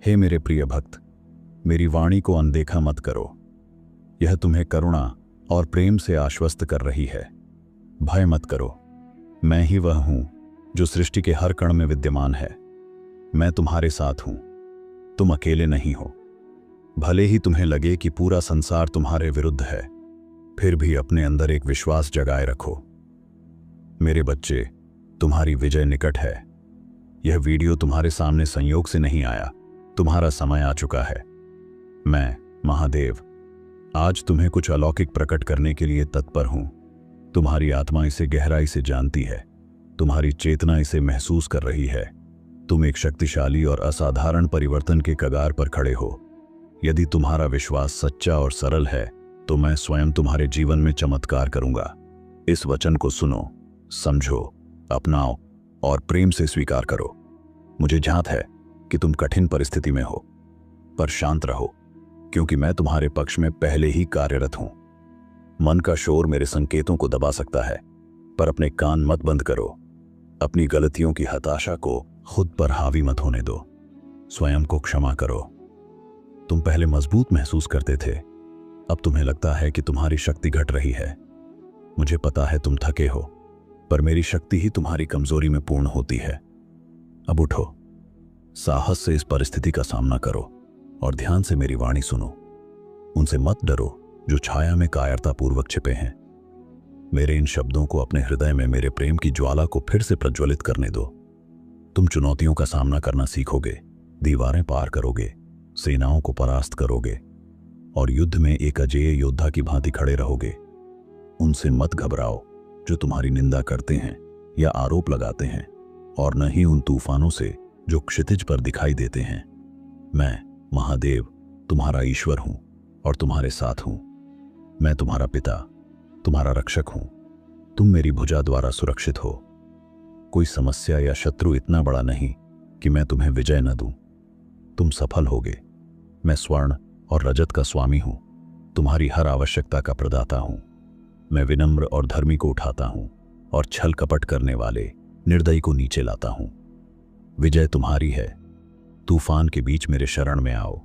हे मेरे प्रिय भक्त, मेरी वाणी को अनदेखा मत करो। यह तुम्हें करुणा और प्रेम से आश्वस्त कर रही है। भय मत करो, मैं ही वह हूं जो सृष्टि के हर कण में विद्यमान है। मैं तुम्हारे साथ हूं, तुम अकेले नहीं हो। भले ही तुम्हें लगे कि पूरा संसार तुम्हारे विरुद्ध है, फिर भी अपने अंदर एक विश्वास जगाए रखो। मेरे बच्चे, तुम्हारी विजय निकट है। यह वीडियो तुम्हारे सामने संयोग से नहीं आया, तुम्हारा समय आ चुका है। मैं महादेव आज तुम्हें कुछ अलौकिक प्रकट करने के लिए तत्पर हूं। तुम्हारी आत्मा इसे गहराई से जानती है, तुम्हारी चेतना इसे महसूस कर रही है। तुम एक शक्तिशाली और असाधारण परिवर्तन के कगार पर खड़े हो। यदि तुम्हारा विश्वास सच्चा और सरल है तो मैं स्वयं तुम्हारे जीवन में चमत्कार करूंगा। इस वचन को सुनो, समझो, अपनाओ और प्रेम से स्वीकार करो। मुझे झांत है कि तुम कठिन परिस्थिति में हो, पर शांत रहो, क्योंकि मैं तुम्हारे पक्ष में पहले ही कार्यरत हूं। मन का शोर मेरे संकेतों को दबा सकता है, पर अपने कान मत बंद करो। अपनी गलतियों की हताशा को खुद पर हावी मत होने दो। स्वयं को क्षमा करो। तुम पहले मजबूत महसूस करते थे, अब तुम्हें लगता है कि तुम्हारी शक्ति घट रही है। मुझे पता है तुम थके हो, पर मेरी शक्ति ही तुम्हारी कमजोरी में पूर्ण होती है। अब उठो, साहस से इस परिस्थिति का सामना करो और ध्यान से मेरी वाणी सुनो। उनसे मत डरो जो छाया में कायरतापूर्वक छिपे हैं। मेरे इन शब्दों को अपने हृदय में मेरे प्रेम की ज्वाला को फिर से प्रज्वलित करने दो। तुम चुनौतियों का सामना करना सीखोगे, दीवारें पार करोगे, सेनाओं को परास्त करोगे और युद्ध में एक अजेय योद्धा की भांति खड़े रहोगे। उनसे मत घबराओ जो तुम्हारी निंदा करते हैं या आरोप लगाते हैं, और न ही उन तूफानों से जो क्षितिज पर दिखाई देते हैं। मैं महादेव तुम्हारा ईश्वर हूं और तुम्हारे साथ हूं। मैं तुम्हारा पिता, तुम्हारा रक्षक हूं। तुम मेरी भुजा द्वारा सुरक्षित हो। कोई समस्या या शत्रु इतना बड़ा नहीं कि मैं तुम्हें विजय न दूं। तुम सफल होगे। मैं स्वर्ण और रजत का स्वामी हूं, तुम्हारी हर आवश्यकता का प्रदाता हूं। मैं विनम्र और धर्मी को उठाता हूं और छल कपट करने वाले निर्दयी को नीचे लाता हूं। विजय तुम्हारी है। तूफान के बीच मेरे शरण में आओ।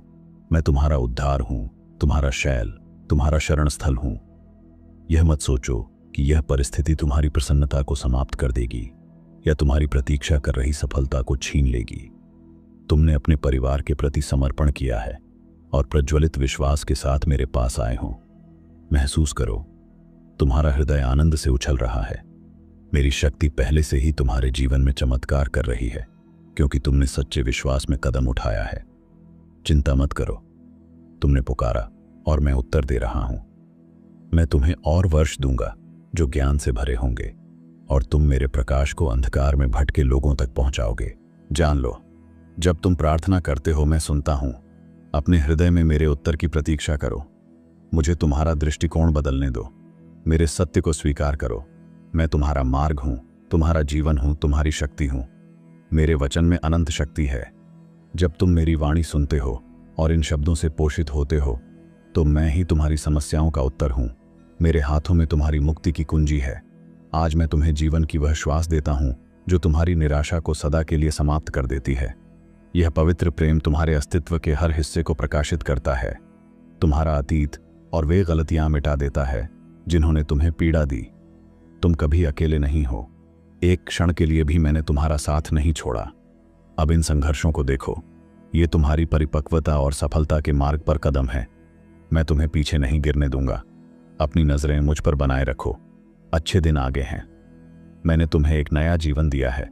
मैं तुम्हारा उद्धार हूं, तुम्हारा शैल, तुम्हारा शरण स्थल हूं। यह मत सोचो कि यह परिस्थिति तुम्हारी प्रसन्नता को समाप्त कर देगी या तुम्हारी प्रतीक्षा कर रही सफलता को छीन लेगी। तुमने अपने परिवार के प्रति समर्पण किया है और प्रज्वलित विश्वास के साथ मेरे पास आए हो। महसूस करो, तुम्हारा हृदय आनंद से उछल रहा है। मेरी शक्ति पहले से ही तुम्हारे जीवन में चमत्कार कर रही है, क्योंकि तुमने सच्चे विश्वास में कदम उठाया है। चिंता मत करो, तुमने पुकारा और मैं उत्तर दे रहा हूं। मैं तुम्हें और वर्ष दूंगा जो ज्ञान से भरे होंगे, और तुम मेरे प्रकाश को अंधकार में भटके लोगों तक पहुंचाओगे। जान लो, जब तुम प्रार्थना करते हो मैं सुनता हूं। अपने हृदय में मेरे उत्तर की प्रतीक्षा करो। मुझे तुम्हारा दृष्टिकोण बदलने दो। मेरे सत्य को स्वीकार करो। मैं तुम्हारा मार्ग हूं, तुम्हारा जीवन हूं, तुम्हारी शक्ति हूं। मेरे वचन में अनंत शक्ति है। जब तुम मेरी वाणी सुनते हो और इन शब्दों से पोषित होते हो, तो मैं ही तुम्हारी समस्याओं का उत्तर हूं। मेरे हाथों में तुम्हारी मुक्ति की कुंजी है। आज मैं तुम्हें जीवन की वह श्वास देता हूं जो तुम्हारी निराशा को सदा के लिए समाप्त कर देती है। यह पवित्र प्रेम तुम्हारे अस्तित्व के हर हिस्से को प्रकाशित करता है, तुम्हारा अतीत और वे गलतियां मिटा देता है जिन्होंने तुम्हें पीड़ा दी। तुम कभी अकेले नहीं हो। एक क्षण के लिए भी मैंने तुम्हारा साथ नहीं छोड़ा। अब इन संघर्षों को देखो, ये तुम्हारी परिपक्वता और सफलता के मार्ग पर कदम है। मैं तुम्हें पीछे नहीं गिरने दूंगा। अपनी नजरें मुझ पर बनाए रखो। अच्छे दिन आगे हैं। मैंने तुम्हें एक नया जीवन दिया है,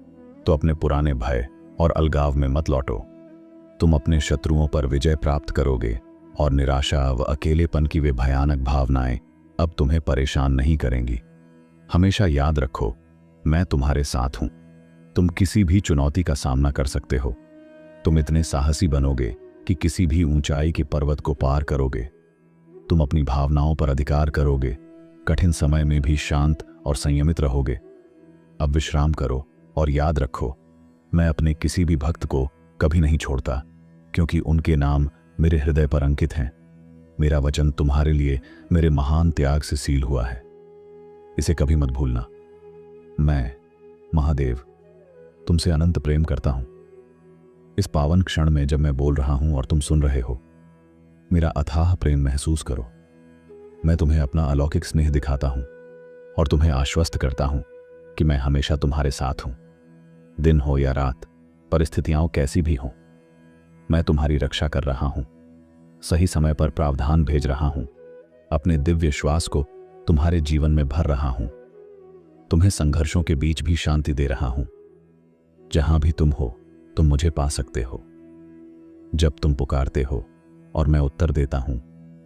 तो अपने पुराने भय और अलगाव में मत लौटो। तुम अपने शत्रुओं पर विजय प्राप्त करोगे और निराशा व अकेलेपन की वे भयानक भावनाएं अब तुम्हें परेशान नहीं करेंगी। हमेशा याद रखो, मैं तुम्हारे साथ हूं। तुम किसी भी चुनौती का सामना कर सकते हो। तुम इतने साहसी बनोगे कि किसी भी ऊंचाई के पर्वत को पार करोगे। तुम अपनी भावनाओं पर अधिकार करोगे, कठिन समय में भी शांत और संयमित रहोगे। अब विश्राम करो और याद रखो, मैं अपने किसी भी भक्त को कभी नहीं छोड़ता, क्योंकि उनके नाम मेरे हृदय पर अंकित हैं। मेरा वचन तुम्हारे लिए मेरे महान त्याग से सील हुआ है। इसे कभी मत भूलना। मैं महादेव तुमसे अनंत प्रेम करता हूं। इस पावन क्षण में जब मैं बोल रहा हूं और तुम सुन रहे हो, मेरा अथाह प्रेम महसूस करो। मैं तुम्हें अपना अलौकिक स्नेह दिखाता हूं और तुम्हें आश्वस्त करता हूं कि मैं हमेशा तुम्हारे साथ हूं। दिन हो या रात, परिस्थितियां कैसी भी हों, मैं तुम्हारी रक्षा कर रहा हूं। सही समय पर प्रावधान भेज रहा हूं। अपने दिव्य श्वास को तुम्हारे जीवन में भर रहा हूं। तुम्हें संघर्षों के बीच भी शांति दे रहा हूं। जहां भी तुम हो, तुम मुझे पा सकते हो। जब तुम पुकारते हो और मैं उत्तर देता हूं,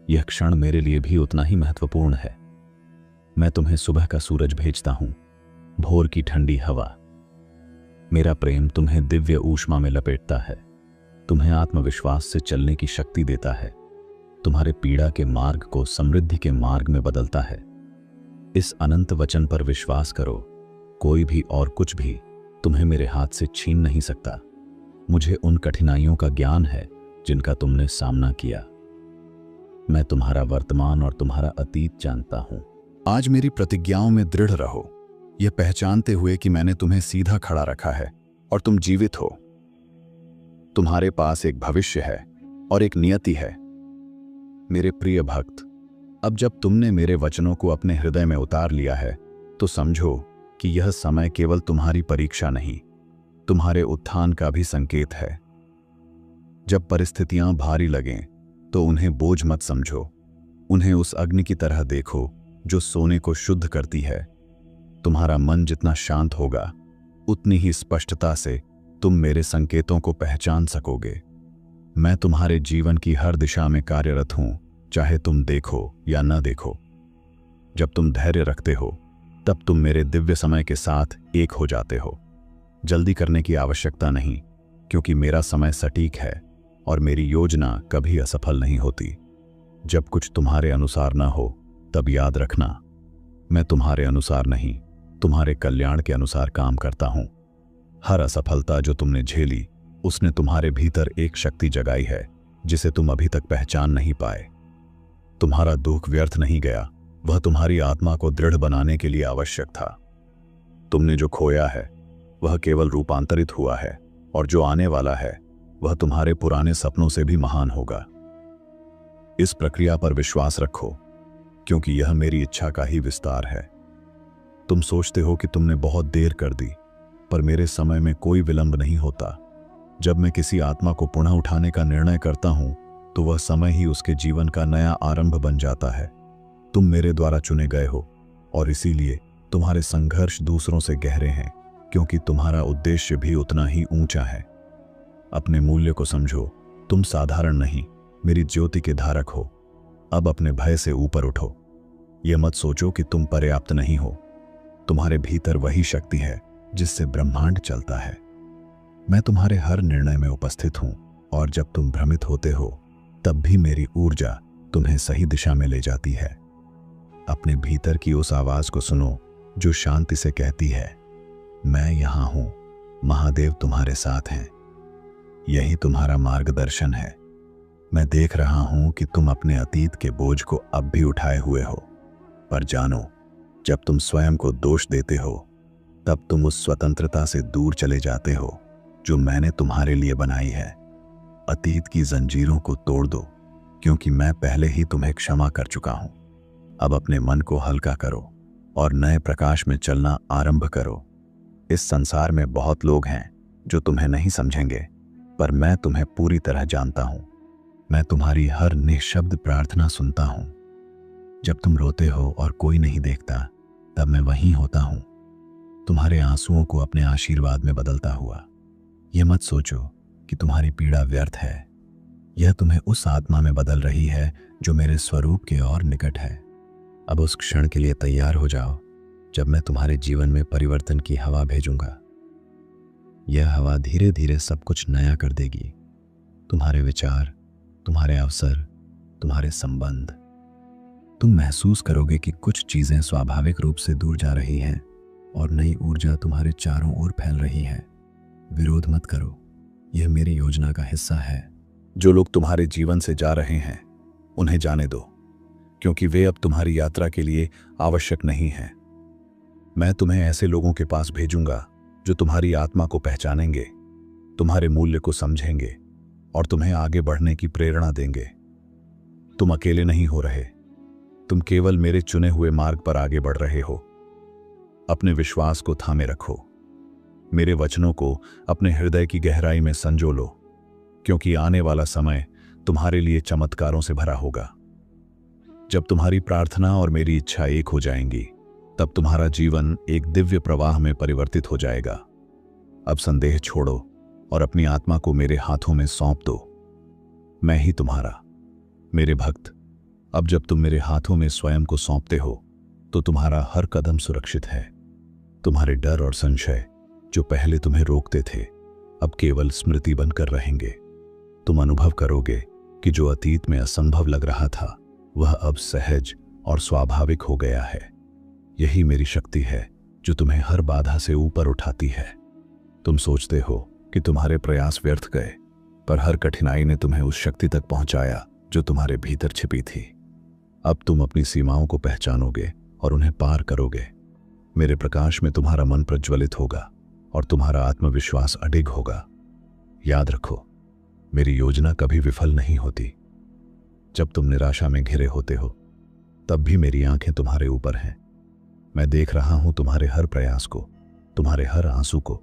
यह क्षण मेरे लिए भी उतना ही महत्वपूर्ण है। मैं तुम्हें सुबह का सूरज भेजता हूं, भोर की ठंडी हवा। मेरा प्रेम तुम्हें दिव्य ऊष्मा में लपेटता है, तुम्हें आत्मविश्वास से चलने की शक्ति देता है, तुम्हारे पीड़ा के मार्ग को समृद्धि के मार्ग में बदलता है। इस अनंत वचन पर विश्वास करो, कोई भी और कुछ भी तुम्हें मेरे हाथ से छीन नहीं सकता। मुझे उन कठिनाइयों का ज्ञान है जिनका तुमने सामना किया। मैं तुम्हारा वर्तमान और तुम्हारा अतीत जानता हूं। आज मेरी प्रतिज्ञाओं में दृढ़ रहो, यह पहचानते हुए कि मैंने तुम्हें सीधा खड़ा रखा है और तुम जीवित हो। तुम्हारे पास एक भविष्य है और एक नियति है। मेरे प्रिय भक्त, अब जब तुमने मेरे वचनों को अपने हृदय में उतार लिया है, तो समझो कि यह समय केवल तुम्हारी परीक्षा नहीं, तुम्हारे उत्थान का भी संकेत है। जब परिस्थितियां भारी लगें, तो उन्हें बोझ मत समझो। उन्हें उस अग्नि की तरह देखो जो सोने को शुद्ध करती है। तुम्हारा मन जितना शांत होगा, उतनी ही स्पष्टता से तुम मेरे संकेतों को पहचान सकोगे। मैं तुम्हारे जीवन की हर दिशा में कार्यरत हूं, चाहे तुम देखो या न देखो। जब तुम धैर्य रखते हो, तब तुम मेरे दिव्य समय के साथ एक हो जाते हो। जल्दी करने की आवश्यकता नहीं, क्योंकि मेरा समय सटीक है और मेरी योजना कभी असफल नहीं होती। जब कुछ तुम्हारे अनुसार न हो, तब याद रखना, मैं तुम्हारे अनुसार नहीं, तुम्हारे कल्याण के अनुसार काम करता हूं। हर असफलता जो तुमने झेली, उसने तुम्हारे भीतर एक शक्ति जगाई है जिसे तुम अभी तक पहचान नहीं पाए। तुम्हारा दुख व्यर्थ नहीं गया, वह तुम्हारी आत्मा को दृढ़ बनाने के लिए आवश्यक था। तुमने जो खोया है वह केवल रूपांतरित हुआ है, और जो आने वाला है वह तुम्हारे पुराने सपनों से भी महान होगा। इस प्रक्रिया पर विश्वास रखो, क्योंकि यह मेरी इच्छा का ही विस्तार है। तुम सोचते हो कि तुमने बहुत देर कर दी, पर मेरे समय में कोई विलंब नहीं होता। जब मैं किसी आत्मा को पुनः उठाने का निर्णय करता हूं, तो वह समय ही उसके जीवन का नया आरंभ बन जाता है। तुम मेरे द्वारा चुने गए हो, और इसीलिए तुम्हारे संघर्ष दूसरों से गहरे हैं, क्योंकि तुम्हारा उद्देश्य भी उतना ही ऊंचा है। अपने मूल्य को समझो, तुम साधारण नहीं, मेरी ज्योति के धारक हो। अब अपने भय से ऊपर उठो। यह मत सोचो कि तुम पर्याप्त नहीं हो। तुम्हारे भीतर वही शक्ति है जिससे ब्रह्मांड चलता है। मैं तुम्हारे हर निर्णय में उपस्थित हूं, और जब तुम भ्रमित होते हो, तब भी मेरी ऊर्जा तुम्हें सही दिशा में ले जाती है। अपने भीतर की उस आवाज को सुनो जो शांति से कहती है, मैं यहां हूं, महादेव तुम्हारे साथ हैं। यही तुम्हारा मार्गदर्शन है। मैं देख रहा हूं कि तुम अपने अतीत के बोझ को अब भी उठाए हुए हो, पर जानो, जब तुम स्वयं को दोष देते हो, तब तुम उस स्वतंत्रता से दूर चले जाते हो जो मैंने तुम्हारे लिए बनाई है। अतीत की जंजीरों को तोड़ दो, क्योंकि मैं पहले ही तुम्हें क्षमा कर चुका हूं। अब अपने मन को हल्का करो और नए प्रकाश में चलना आरंभ करो। इस संसार में बहुत लोग हैं जो तुम्हें नहीं समझेंगे, पर मैं तुम्हें पूरी तरह जानता हूं। मैं तुम्हारी हर निःशब्द प्रार्थना सुनता हूं। जब तुम रोते हो और कोई नहीं देखता, तब मैं वहीं होता हूं, तुम्हारे आंसुओं को अपने आशीर्वाद में बदलता हुआ। यह मत सोचो कि तुम्हारी पीड़ा व्यर्थ है। यह तुम्हें उस आत्मा में बदल रही है जो मेरे स्वरूप के और निकट है। अब उस क्षण के लिए तैयार हो जाओ जब मैं तुम्हारे जीवन में परिवर्तन की हवा भेजूंगा। यह हवा धीरे धीरे सब कुछ नया कर देगी। तुम्हारे विचार, तुम्हारे अवसर, तुम्हारे संबंध। तुम महसूस करोगे कि कुछ चीजें स्वाभाविक रूप से दूर जा रही हैं और नई ऊर्जा तुम्हारे चारों ओर फैल रही है। विरोध मत करो, यह मेरी योजना का हिस्सा है। जो लोग तुम्हारे जीवन से जा रहे हैं, उन्हें जाने दो, क्योंकि वे अब तुम्हारी यात्रा के लिए आवश्यक नहीं हैं। मैं तुम्हें ऐसे लोगों के पास भेजूंगा जो तुम्हारी आत्मा को पहचानेंगे, तुम्हारे मूल्य को समझेंगे और तुम्हें आगे बढ़ने की प्रेरणा देंगे। तुम अकेले नहीं हो रहे, तुम केवल मेरे चुने हुए मार्ग पर आगे बढ़ रहे हो। अपने विश्वास को थामे रखो, मेरे वचनों को अपने हृदय की गहराई में संजो लो, क्योंकि आने वाला समय तुम्हारे लिए चमत्कारों से भरा होगा। जब तुम्हारी प्रार्थना और मेरी इच्छा एक हो जाएंगी, तब तुम्हारा जीवन एक दिव्य प्रवाह में परिवर्तित हो जाएगा। अब संदेह छोड़ो और अपनी आत्मा को मेरे हाथों में सौंप दो। मैं ही तुम्हारा, मेरे भक्त। अब जब तुम मेरे हाथों में स्वयं को सौंपते हो, तो तुम्हारा हर कदम सुरक्षित है। तुम्हारे डर और संशय जो पहले तुम्हें रोकते थे, अब केवल स्मृति बनकर रहेंगे। तुम अनुभव करोगे कि जो अतीत में असंभव लग रहा था, वह अब सहज और स्वाभाविक हो गया है। यही मेरी शक्ति है जो तुम्हें हर बाधा से ऊपर उठाती है। तुम सोचते हो कि तुम्हारे प्रयास व्यर्थ गए, पर हर कठिनाई ने तुम्हें उस शक्ति तक पहुंचाया जो तुम्हारे भीतर छिपी थी। अब तुम अपनी सीमाओं को पहचानोगे और उन्हें पार करोगे। मेरे प्रकाश में तुम्हारा मन प्रज्वलित होगा और तुम्हारा आत्मविश्वास अडिग होगा। याद रखो, मेरी योजना कभी विफल नहीं होती। जब तुम निराशा में घिरे होते हो, तब भी मेरी आंखें तुम्हारे ऊपर हैं। मैं देख रहा हूं तुम्हारे हर प्रयास को, तुम्हारे हर आंसू को।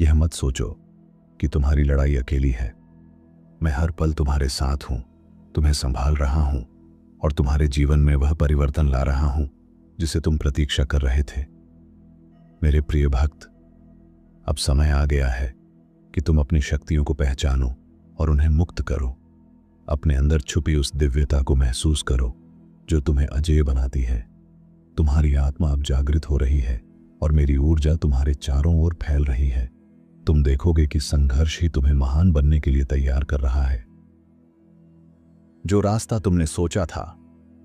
यह मत सोचो कि तुम्हारी लड़ाई अकेली है। मैं हर पल तुम्हारे साथ हूं, तुम्हें संभाल रहा हूं और तुम्हारे जीवन में वह परिवर्तन ला रहा हूं जिसे तुम प्रतीक्षा कर रहे थे। मेरे प्रिय भक्त, अब समय आ गया है कि तुम अपनी शक्तियों को पहचानो और उन्हें मुक्त करो। अपने अंदर छुपी उस दिव्यता को महसूस करो जो तुम्हें अजेय बनाती है। तुम्हारी आत्मा अब जागृत हो रही है और मेरी ऊर्जा तुम्हारे चारों ओर फैल रही है। तुम देखोगे कि संघर्ष ही तुम्हें महान बनने के लिए तैयार कर रहा है। जो रास्ता तुमने सोचा था,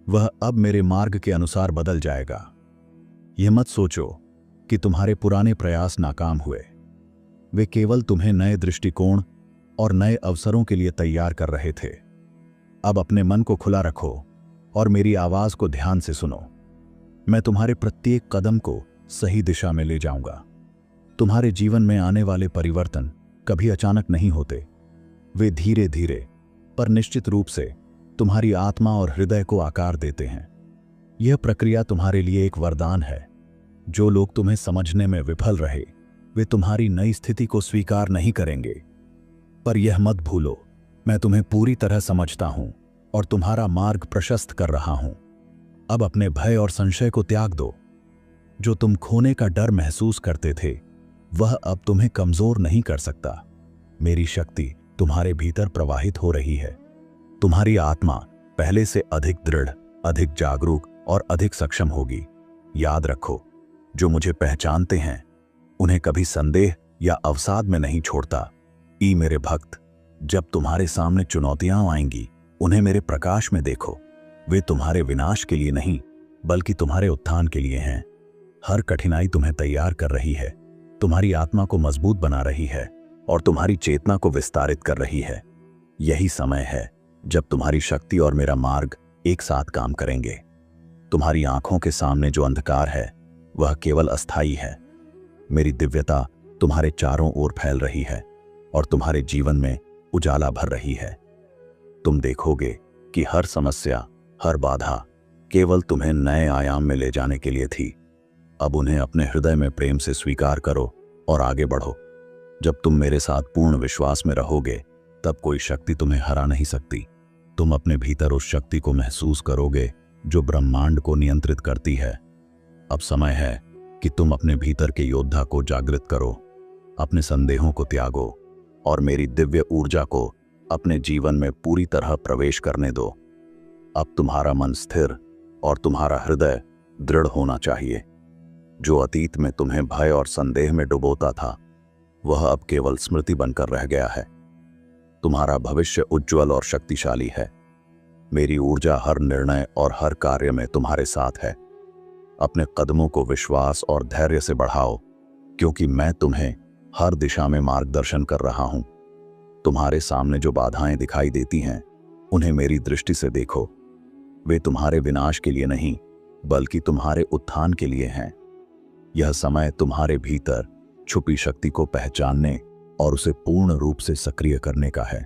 वह अब मेरे मार्ग के अनुसार बदल जाएगा। यह मत सोचो कि तुम्हारे पुराने प्रयास नाकाम हुए। वे केवल तुम्हें नए दृष्टिकोण और नए अवसरों के लिए तैयार कर रहे थे। अब अपने मन को खुला रखो और मेरी आवाज को ध्यान से सुनो। मैं तुम्हारे प्रत्येक कदम को सही दिशा में ले जाऊंगा। तुम्हारे जीवन में आने वाले परिवर्तन कभी अचानक नहीं होते। वे धीरे धीरे पर निश्चित रूप से तुम्हारी आत्मा और हृदय को आकार देते हैं। यह प्रक्रिया तुम्हारे लिए एक वरदान है। जो लोग तुम्हें समझने में विफल रहे, वे तुम्हारी नई स्थिति को स्वीकार नहीं करेंगे। पर यह मत भूलो, मैं तुम्हें पूरी तरह समझता हूं और तुम्हारा मार्ग प्रशस्त कर रहा हूं। अब अपने भय और संशय को त्याग दो। जो तुम खोने का डर महसूस करते थे, वह अब तुम्हें कमजोर नहीं कर सकता। मेरी शक्ति तुम्हारे भीतर प्रवाहित हो रही है। तुम्हारी आत्मा पहले से अधिक दृढ़, अधिक जागरूक और अधिक सक्षम होगी। याद रखो, जो मुझे पहचानते हैं, उन्हें कभी संदेह या अवसाद में नहीं छोड़ता। मेरे भक्त, जब तुम्हारे सामने चुनौतियां आएंगी, उन्हें मेरे प्रकाश में देखो। वे तुम्हारे विनाश के लिए नहीं, बल्कि तुम्हारे उत्थान के लिए हैं। हर कठिनाई तुम्हें तैयार कर रही है, तुम्हारी आत्मा को मजबूत बना रही है और तुम्हारी चेतना को विस्तारित कर रही है। यही समय है जब तुम्हारी शक्ति और मेरा मार्ग एक साथ काम करेंगे। तुम्हारी आंखों के सामने जो अंधकार है, वह केवल अस्थायी है। मेरी दिव्यता तुम्हारे चारों ओर फैल रही है और तुम्हारे जीवन में उजाला भर रही है। तुम देखोगे कि हर समस्या, हर बाधा केवल तुम्हें नए आयाम में ले जाने के लिए थी। अब उन्हें अपने हृदय में प्रेम से स्वीकार करो और आगे बढ़ो। जब तुम मेरे साथ पूर्ण विश्वास में रहोगे, तब कोई शक्ति तुम्हें हरा नहीं सकती। तुम अपने भीतर उस शक्ति को महसूस करोगे जो ब्रह्मांड को नियंत्रित करती है। अब समय है कि तुम अपने भीतर के योद्धा को जागृत करो, अपने संदेहों को त्यागो और मेरी दिव्य ऊर्जा को अपने जीवन में पूरी तरह प्रवेश करने दो। अब तुम्हारा मन स्थिर और तुम्हारा हृदय दृढ़ होना चाहिए। जो अतीत में तुम्हें भय और संदेह में डुबोता था, वह अब केवल स्मृति बनकर रह गया है। तुम्हारा भविष्य उज्जवल और शक्तिशाली है। मेरी ऊर्जा हर निर्णय और हर कार्य में तुम्हारे साथ है। अपने कदमों को विश्वास और धैर्य से बढ़ाओ, क्योंकि मैं तुम्हें हर दिशा में मार्गदर्शन कर रहा हूं। तुम्हारे सामने जो बाधाएं दिखाई देती हैं, उन्हें मेरी दृष्टि से देखो। वे तुम्हारे विनाश के लिए नहीं, बल्कि तुम्हारे उत्थान के लिए हैं। यह समय तुम्हारे भीतर छुपी शक्ति को पहचानने और उसे पूर्ण रूप से सक्रिय करने का है।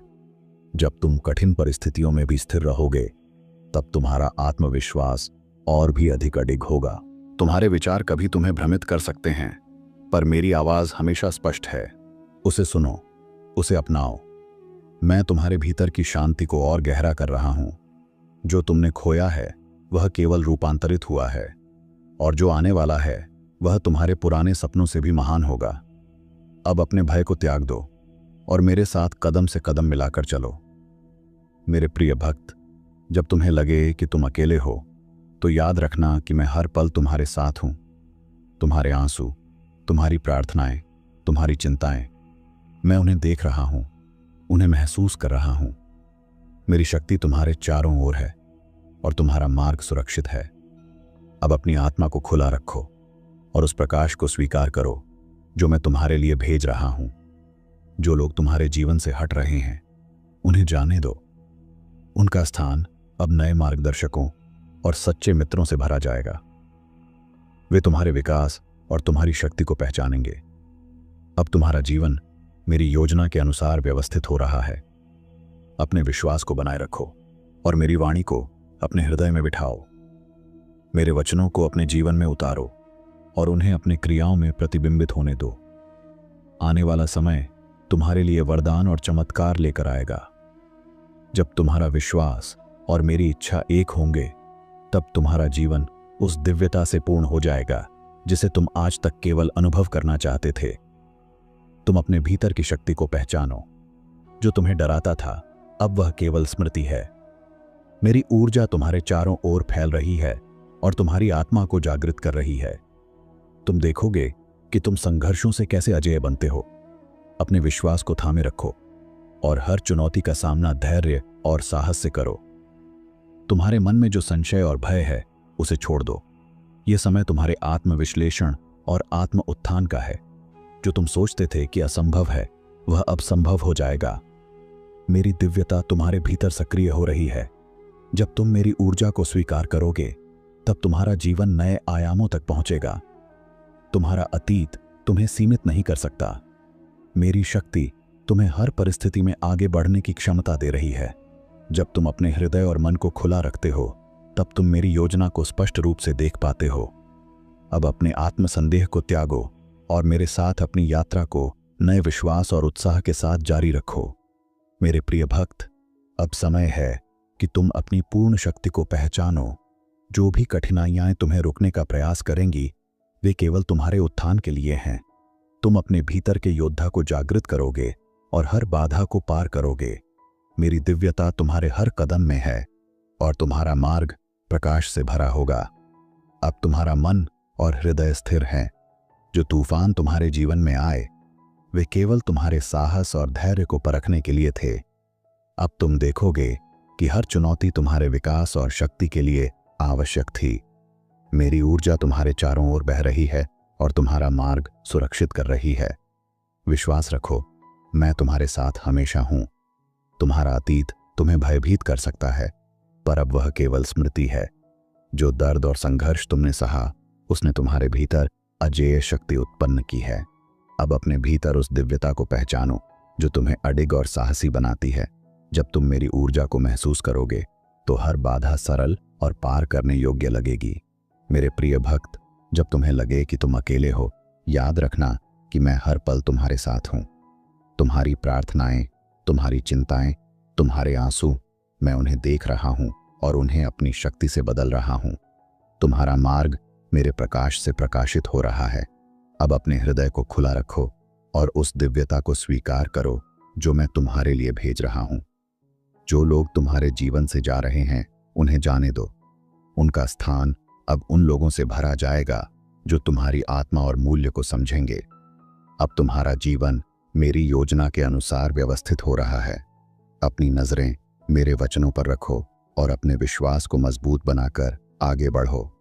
जब तुम कठिन परिस्थितियों में भी स्थिर रहोगे, तब तुम्हारा आत्मविश्वास और भी अधिक अडिग होगा। तुम्हारे विचार कभी तुम्हें भ्रमित कर सकते हैं, पर मेरी आवाज हमेशा स्पष्ट है। उसे सुनो, उसे अपनाओ। मैं तुम्हारे भीतर की शांति को और गहरा कर रहा हूं। जो तुमने खोया है वह केवल रूपांतरित हुआ है, और जो आने वाला है वह तुम्हारे पुराने सपनों से भी महान होगा। अब अपने भय को त्याग दो और मेरे साथ कदम से कदम मिलाकर चलो। मेरे प्रिय भक्त, जब तुम्हें लगे कि तुम अकेले हो, तो याद रखना कि मैं हर पल तुम्हारे साथ हूं। तुम्हारे आंसू, तुम्हारी प्रार्थनाएं, तुम्हारी चिंताएं, मैं उन्हें देख रहा हूं, उन्हें महसूस कर रहा हूं। मेरी शक्ति तुम्हारे चारों ओर है और तुम्हारा मार्ग सुरक्षित है। अब अपनी आत्मा को खुला रखो और उस प्रकाश को स्वीकार करो जो मैं तुम्हारे लिए भेज रहा हूं। जो लोग तुम्हारे जीवन से हट रहे हैं, उन्हें जाने दो। उनका स्थान अब नए मार्गदर्शकों और सच्चे मित्रों से भरा जाएगा। वे तुम्हारे विकास और तुम्हारी शक्ति को पहचानेंगे। अब तुम्हारा जीवन मेरी योजना के अनुसार व्यवस्थित हो रहा है। अपने विश्वास को बनाए रखो और मेरी वाणी को अपने हृदय में बिठाओ। मेरे वचनों को अपने जीवन में उतारो और उन्हें अपनी क्रियाओं में प्रतिबिंबित होने दो। आने वाला समय तुम्हारे लिए वरदान और चमत्कार लेकर आएगा। जब तुम्हारा विश्वास और मेरी इच्छा एक होंगे, तब तुम्हारा जीवन उस दिव्यता से पूर्ण हो जाएगा जिसे तुम आज तक केवल अनुभव करना चाहते थे। तुम अपने भीतर की शक्ति को पहचानो। जो तुम्हें डराता था, अब वह केवल स्मृति है। मेरी ऊर्जा तुम्हारे चारों ओर फैल रही है और तुम्हारी आत्मा को जागृत कर रही है। तुम देखोगे कि तुम संघर्षों से कैसे अजेय बनते हो। अपने विश्वास को थामे रखो और हर चुनौती का सामना धैर्य और साहस से करो। तुम्हारे मन में जो संशय और भय है, उसे छोड़ दो। यह समय तुम्हारे आत्मविश्लेषण और आत्म उत्थान का है। जो तुम सोचते थे कि असंभव है, वह अब संभव हो जाएगा। मेरी दिव्यता तुम्हारे भीतर सक्रिय हो रही है। जब तुम मेरी ऊर्जा को स्वीकार करोगे, तब तुम्हारा जीवन नए आयामों तक पहुंचेगा। तुम्हारा अतीत तुम्हें सीमित नहीं कर सकता। मेरी शक्ति तुम्हें हर परिस्थिति में आगे बढ़ने की क्षमता दे रही है। जब तुम अपने हृदय और मन को खुला रखते हो, तब तुम मेरी योजना को स्पष्ट रूप से देख पाते हो। अब अपने आत्मसंदेह को त्यागो और मेरे साथ अपनी यात्रा को नए विश्वास और उत्साह के साथ जारी रखो। मेरे प्रिय भक्त, अब समय है कि तुम अपनी पूर्ण शक्ति को पहचानो। जो भी कठिनाइयां तुम्हें रोकने का प्रयास करेंगी, वे केवल तुम्हारे उत्थान के लिए हैं। तुम अपने भीतर के योद्धा को जागृत करोगे और हर बाधा को पार करोगे। मेरी दिव्यता तुम्हारे हर कदम में है और तुम्हारा मार्ग प्रकाश से भरा होगा। अब तुम्हारा मन और हृदय स्थिर हैं। जो तूफान तुम्हारे जीवन में आए, वे केवल तुम्हारे साहस और धैर्य को परखने के लिए थे। अब तुम देखोगे कि हर चुनौती तुम्हारे विकास और शक्ति के लिए आवश्यक थी। मेरी ऊर्जा तुम्हारे चारों ओर बह रही है और तुम्हारा मार्ग सुरक्षित कर रही है। विश्वास रखो, मैं तुम्हारे साथ हमेशा हूं। तुम्हारा अतीत तुम्हें भयभीत कर सकता है, पर अब वह केवल स्मृति है। जो दर्द और संघर्ष तुमने सहा, उसने तुम्हारे भीतर अजेय शक्ति उत्पन्न की है। अब अपने भीतर उस दिव्यता को पहचानो जो तुम्हें अडिग और साहसी बनाती है। जब तुम मेरी ऊर्जा को महसूस करोगे, तो हर बाधा सरल और पार करने योग्य लगेगी। मेरे प्रिय भक्त, जब तुम्हें लगे कि तुम अकेले हो, याद रखना कि मैं हर पल तुम्हारे साथ हूं। तुम्हारी प्रार्थनाएं, तुम्हारी चिंताएं, तुम्हारे आंसू, मैं उन्हें देख रहा हूं और उन्हें अपनी शक्ति से बदल रहा हूं। तुम्हारा मार्ग मेरे प्रकाश से प्रकाशित हो रहा है। अब अपने हृदय को खुला रखो और उस दिव्यता को स्वीकार करो जो मैं तुम्हारे लिए भेज रहा हूं। जो लोग तुम्हारे जीवन से जा रहे हैं, उन्हें जाने दो। उनका स्थान अब उन लोगों से भरा जाएगा जो तुम्हारी आत्मा और मूल्य को समझेंगे। अब तुम्हारा जीवन मेरी योजना के अनुसार व्यवस्थित हो रहा है। अपनी नजरें मेरे वचनों पर रखो और अपने विश्वास को मजबूत बनाकर आगे बढ़ो।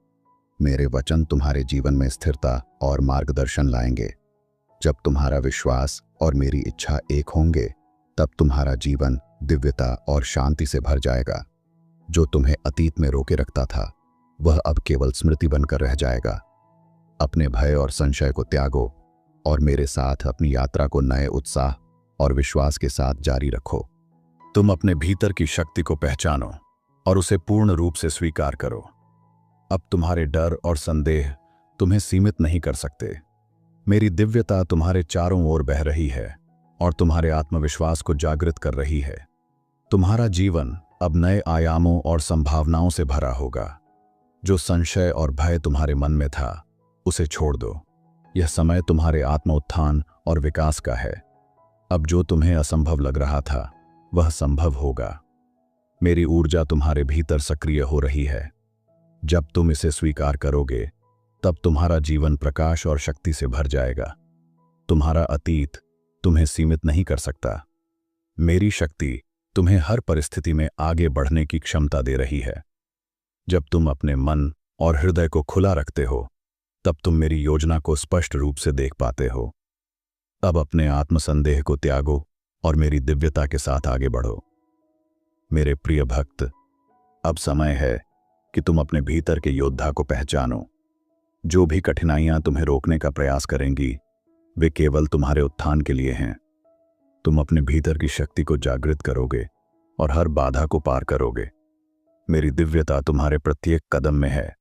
मेरे वचन तुम्हारे जीवन में स्थिरता और मार्गदर्शन लाएंगे। जब तुम्हारा विश्वास और मेरी इच्छा एक होंगे, तब तुम्हारा जीवन दिव्यता और शांति से भर जाएगा। जो तुम्हें अतीत में रोके रखता था, वह अब केवल स्मृति बनकर रह जाएगा। अपने भय और संशय को त्यागो और मेरे साथ अपनी यात्रा को नए उत्साह और विश्वास के साथ जारी रखो। तुम अपने भीतर की शक्ति को पहचानो और उसे पूर्ण रूप से स्वीकार करो। अब तुम्हारे डर और संदेह तुम्हें सीमित नहीं कर सकते। मेरी दिव्यता तुम्हारे चारों ओर बह रही है और तुम्हारे आत्मविश्वास को जागृत कर रही है। तुम्हारा जीवन अब नए आयामों और संभावनाओं से भरा होगा। जो संशय और भय तुम्हारे मन में था, उसे छोड़ दो। यह समय तुम्हारे आत्म उत्थान और विकास का है। अब जो तुम्हें असंभव लग रहा था, वह संभव होगा। मेरी ऊर्जा तुम्हारे भीतर सक्रिय हो रही है। जब तुम इसे स्वीकार करोगे, तब तुम्हारा जीवन प्रकाश और शक्ति से भर जाएगा। तुम्हारा अतीत तुम्हें सीमित नहीं कर सकता। मेरी शक्ति तुम्हें हर परिस्थिति में आगे बढ़ने की क्षमता दे रही है। जब तुम अपने मन और हृदय को खुला रखते हो, तब तुम मेरी योजना को स्पष्ट रूप से देख पाते हो। अब अपने आत्मसंदेह को त्यागो और मेरी दिव्यता के साथ आगे बढ़ो। मेरे प्रिय भक्त, अब समय है कि तुम अपने भीतर के योद्धा को पहचानो। जो भी कठिनाइयां तुम्हें रोकने का प्रयास करेंगी, वे केवल तुम्हारे उत्थान के लिए हैं। तुम अपने भीतर की शक्ति को जागृत करोगे और हर बाधा को पार करोगे। मेरी दिव्यता तुम्हारे प्रत्येक कदम में है